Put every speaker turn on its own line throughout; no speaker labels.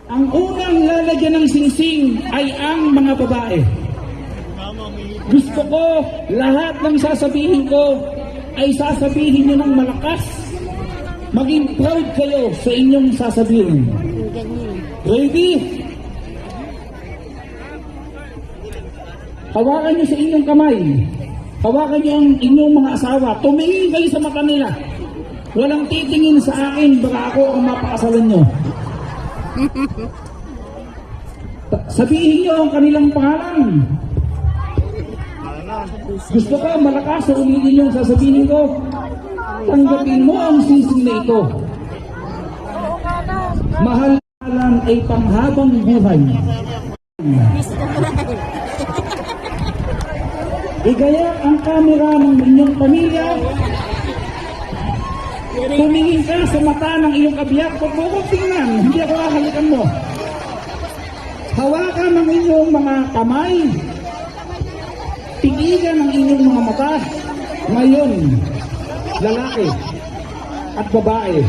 ang unang lalagyan ng singsing ay ang mga babae. Gusto ko, lahat ng sasabihin ko ay sasabihin nyo ng malakas. Maging proud kayo sa inyong sasabihin. Ready? Hawakan nyo sa inyong kamay. Hawakan nyo ang inyong mga asawa. Tumingin kayo sa mata nila. Walang titingin sa akin, baka ako ang mapakasalan nyo. Sabihin nyo ang kanilang pangalan. Gusto ko malakas sa ulitin yung sasabihin ko. Tanggapin mo ang sising na ito. Mahal lang ay panghabang buhay. Igaya ang kamera ng inyong pamilya. Tumingin ka sa mata ng iyong kabiyak. Huwag mo kong tingnan, hindi ako hahalikan mo. Hawakan ng inyong mga kamay. Tigigan ang inyong mga mata. Ngayon, lalaki at babae.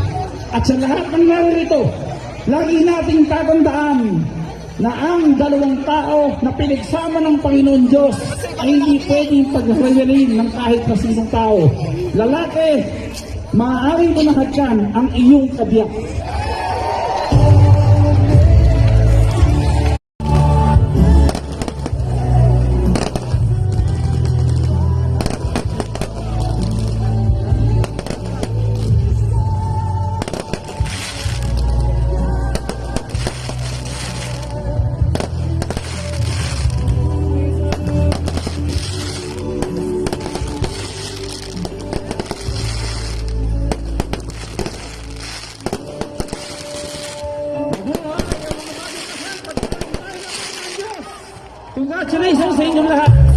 At sa lahat ng narito, lagi nating tatandaan na ang dalawang tao na pinagsama ng Panginoon Diyos ay hindi pwedeng paghiwalayin ng kahit na sinong tao. Lalaki, maaaring manahadyan ang iyong kabiyak. Congratulations sa inyong lahat.